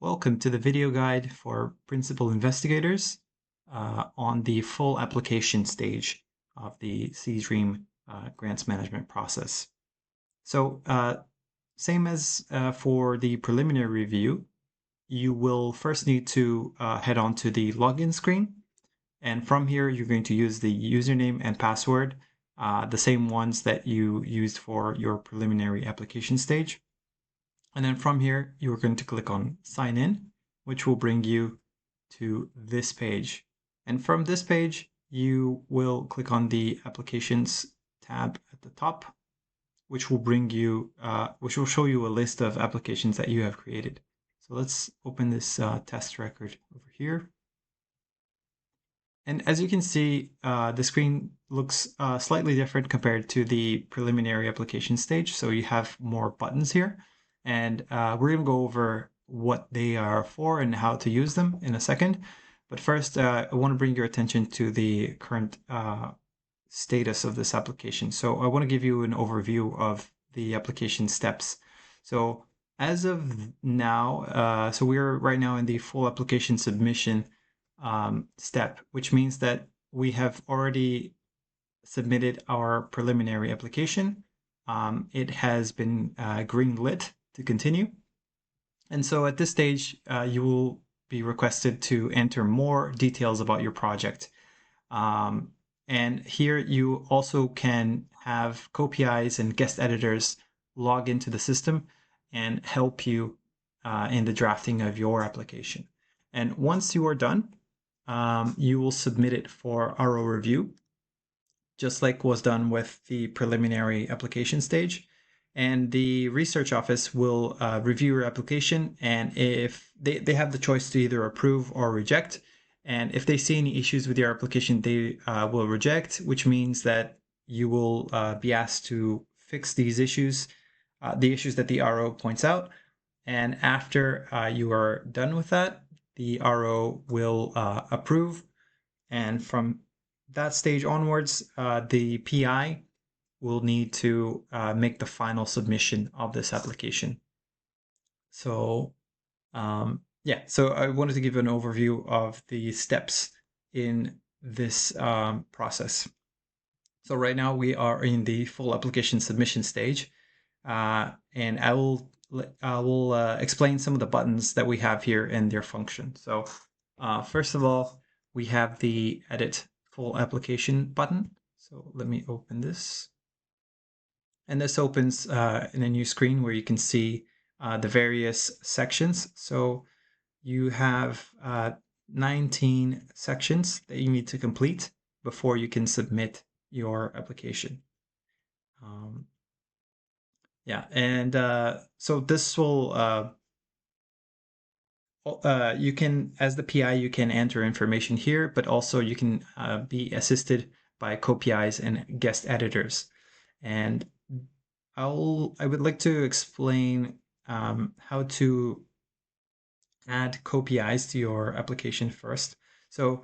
Welcome to the video guide for principal investigators on the full application stage of the CDREAM grants management process. So same as for the preliminary review, you will first need to head on to the login screen. And from here, you're going to use the username and password, the same ones that you used for your preliminary application stage. And then from here, you're going to click on sign in, which will bring you to this page. And from this page, you will click on the applications tab at the top, which will bring you, which will show you a list of applications that you have created. So let's open this test record over here. And as you can see, the screen looks slightly different compared to the preliminary application stage. So you have more buttons here. And we're going to go over what they are for and how to use them in a second. But first, I want to bring your attention to the current status of this application. So I want to give you an overview of the application steps. So as of now, so we're right now in the full application submission step, which means that we have already submitted our preliminary application. It has been green lit to continue. And so at this stage, you will be requested to enter more details about your project. And here you also can have co-PIs and guest editors log into the system and help you in the drafting of your application. And once you are done, you will submit it for RO review, just like was done with the preliminary application stage. And the research office will review your application, and if they have the choice to either approve or reject. And if they see any issues with your application, they will reject, which means that you will be asked to fix these issues, the issues that the RO points out. And after you are done with that, the RO will approve. And from that stage onwards, the PI will need to make the final submission of this application. So yeah, so I wanted to give an overview of the steps in this process. So right now we are in the full application submission stage, and I will explain some of the buttons that we have here and their function. So first of all, we have the edit full application button. So let me open this. And this opens in a new screen where you can see the various sections. So you have 19 sections that you need to complete before you can submit your application. Yeah, and so this will, you can, as the PI, you can enter information here, but also you can be assisted by co-PIs and guest editors. And I would like to explain how to add co-PIs to your application first. So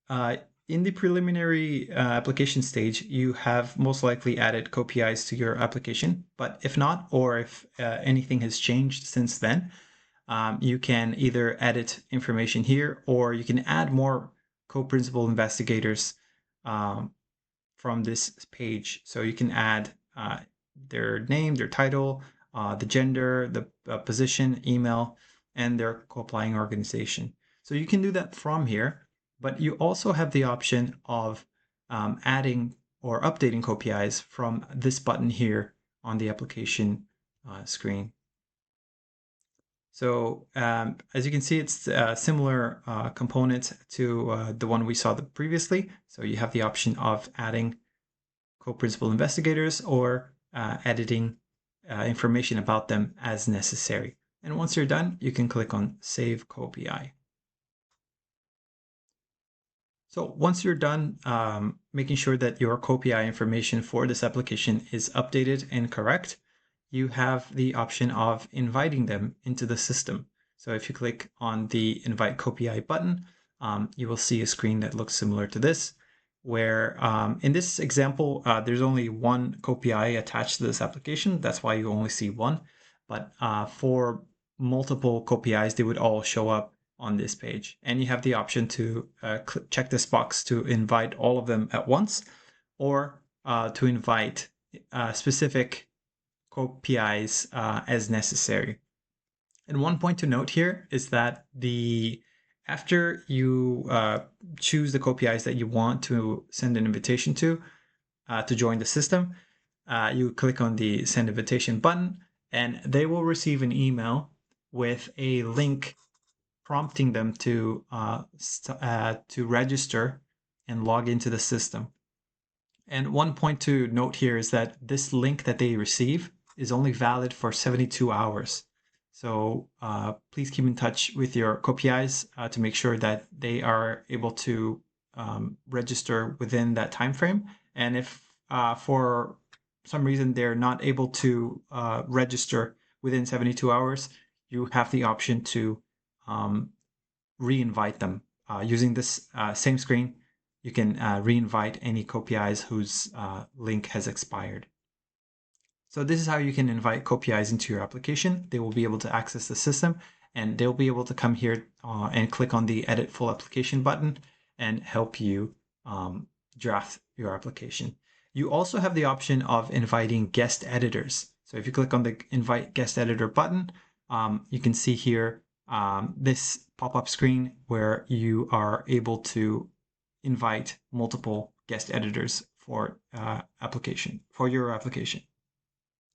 in the preliminary application stage, you have most likely added co-PIs to your application, but if not, or if anything has changed since then, you can either edit information here, or you can add more co-principal investigators from this page. So you can add their name, their title, the gender, the position, email, and their co-applying organization. So you can do that from here, but you also have the option of adding or updating co-PIs from this button here on the application screen. So as you can see, it's a similar component to the one we saw previously. So you have the option of adding co-principal investigators or editing information about them as necessary. And once you're done, you can click on Save Co-PI. So once you're done making sure that your co-PI information for this application is updated and correct, you have the option of inviting them into the system. So if you click on the Invite Co-PI button, you will see a screen that looks similar to this, where in this example, there's only one co-PI attached to this application. That's why you only see one. But for multiple KPIs, they would all show up on this page. And you have the option to check this box to invite all of them at once, or to invite specific KPIs as necessary. And one point to note here is that after you choose the KPIs that you want to send an invitation to join the system, you click on the send invitation button, and they will receive an email with a link prompting them to register and log into the system. And one point to note here is that this link that they receive is only valid for 72 hours. So please keep in touch with your KPIs to make sure that they are able to register within that time frame. And if for some reason they're not able to register within 72 hours, you have the option to re-invite them. Using this same screen, you can re-invite any KPIs whose link has expired. So this is how you can invite KPIs into your application. They will be able to access the system, and they'll be able to come here and click on the Edit Full Application button and help you draft your application. You also have the option of inviting guest editors. So if you click on the Invite Guest Editor button, you can see here this pop-up screen where you are able to invite multiple guest editors for your application.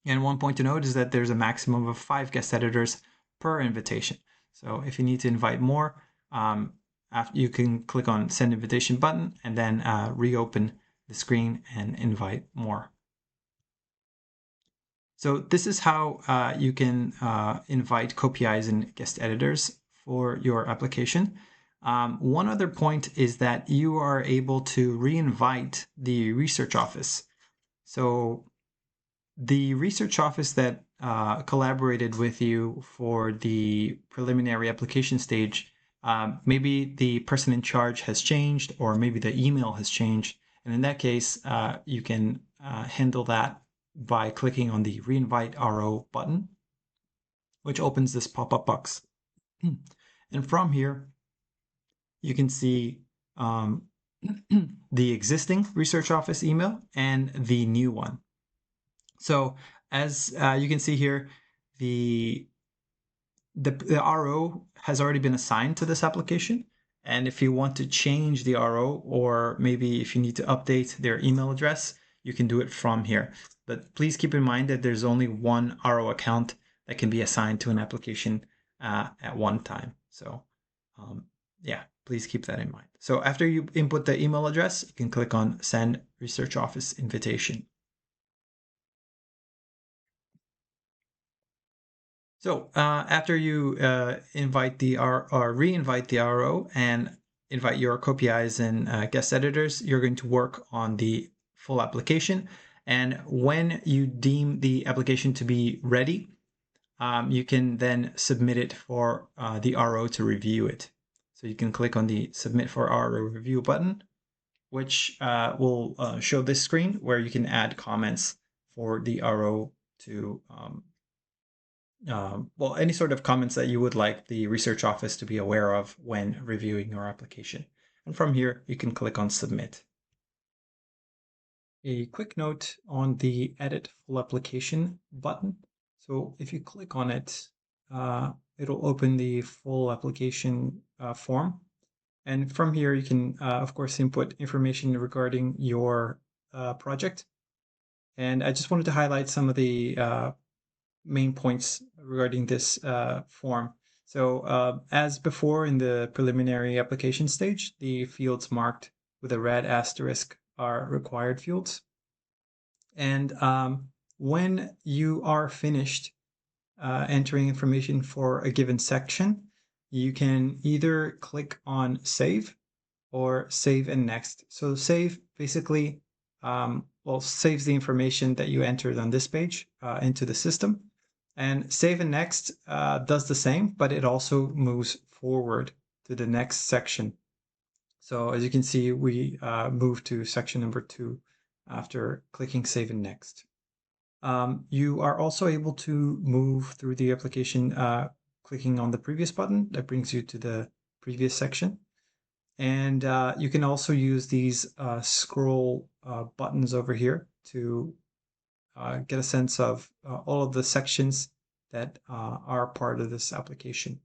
And one point to note is that there's a maximum of 5 guest editors per invitation. So if you need to invite more, you can click on Send Invitation button and then reopen the screen and invite more. So this is how you can invite KPIs and guest editors for your application. One other point is that you are able to re-invite the research office. So the research office that collaborated with you for the preliminary application stage, maybe the person in charge has changed, or maybe the email has changed. And in that case, you can handle that by clicking on the Reinvite RO button, which opens this pop-up box. And from here, you can see the existing research office email and the new one. So as you can see here, the RO has already been assigned to this application. And if you want to change the RO, or maybe if you need to update their email address, you can do it from here. But please keep in mind that there's only one RO account that can be assigned to an application at one time. So yeah, please keep that in mind. So after you input the email address, you can click on Send Research Office Invitation. So after you reinvite the RO and invite your KPIs and guest editors, you're going to work on the full application. And when you deem the application to be ready, you can then submit it for the RO to review it. So you can click on the Submit for RO Review button, which will show this screen where you can add comments for the RO to well, any sort of comments that you would like the research office to be aware of when reviewing your application. And from here, you can click on Submit. A quick note on the Edit Full Application button. So if you click on it, it'll open the full application form. And from here, you can, of course, input information regarding your project. And I just wanted to highlight some of the main points regarding this form. So as before in the preliminary application stage, the fields marked with a red asterisk are required fields. And when you are finished entering information for a given section, you can either click on Save or Save and Next. So Save basically saves the information that you entered on this page into the system. And Save and Next does the same, but it also moves forward to the next section. So as you can see, we move to section number 2 after clicking Save and Next. You are also able to move through the application clicking on the previous button. That brings you to the previous section. And you can also use these scroll buttons over here to get a sense of all of the sections that are part of this application.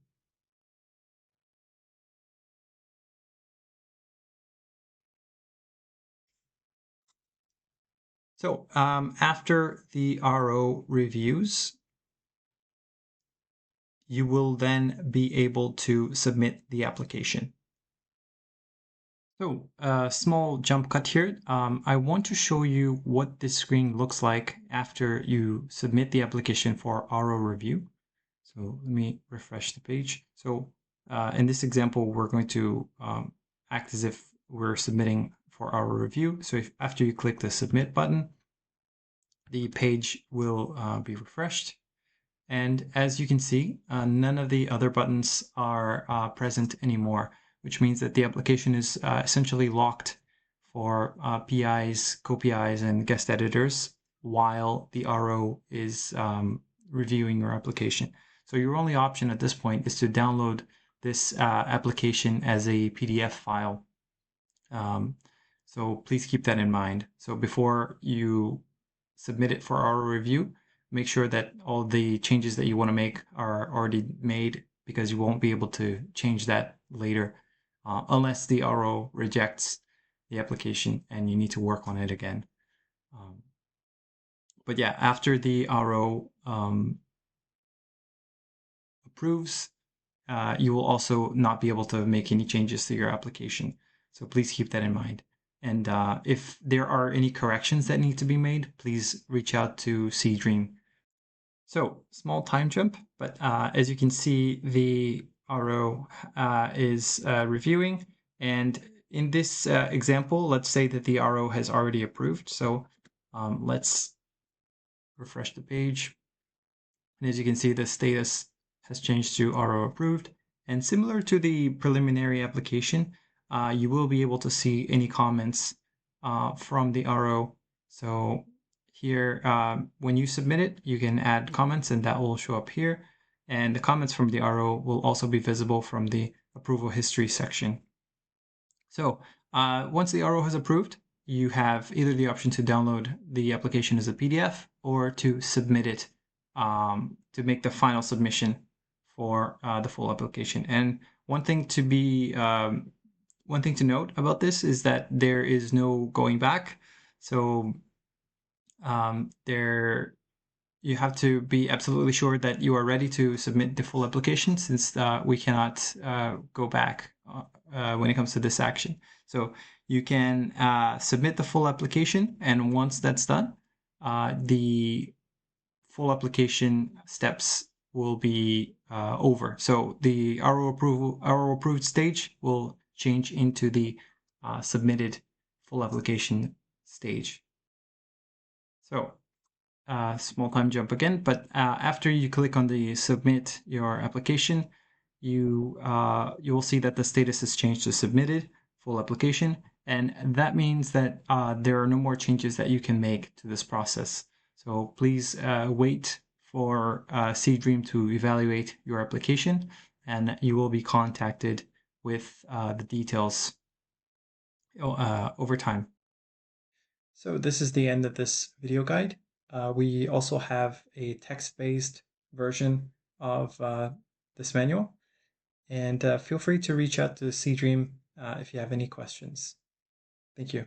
So after the RO reviews, you will then be able to submit the application. So a small jump cut here. I want to show you what this screen looks like after you submit the application for RO review. So let me refresh the page. So in this example, we're going to act as if we're submitting for RO review. So if after you click the submit button, the page will be refreshed. And as you can see, none of the other buttons are present anymore, which means that the application is essentially locked for PIs, co-PIs, and guest editors while the RO is reviewing your application. So your only option at this point is to download this application as a PDF file. So please keep that in mind. So before you submit it for RO review, make sure that all the changes that you want to make are already made, because you won't be able to change that later unless the RO rejects the application and you need to work on it again. But yeah, after the RO approves, you will also not be able to make any changes to your application. So please keep that in mind. And if there are any corrections that need to be made, please reach out to Seedream. So small time jump, but as you can see, the RO is reviewing. And in this example, let's say that the RO has already approved. So let's refresh the page. And as you can see, the status has changed to RO approved. And similar to the preliminary application, you will be able to see any comments from the RO. So here, when you submit it, you can add comments and that will show up here. And the comments from the RO will also be visible from the approval history section. So once the RO has approved, you have either the option to download the application as a PDF or to submit it to make the final submission for the full application. And one thing to note about this is that there is no going back. So you have to be absolutely sure that you are ready to submit the full application, since we cannot go back when it comes to this action. So you can submit the full application, and once that's done, the full application steps will be over. So the RO approved stage will change into the submitted full application stage. So small time jump again, but after you click on the submit your application, you will see that the status has changed to submitted full application, and that means that there are no more changes that you can make to this process. So please wait for Seedream to evaluate your application, and you will be contacted with the details over time. So this is the end of this video guide. We also have a text-based version of this manual, and feel free to reach out to Seedream if you have any questions. Thank you.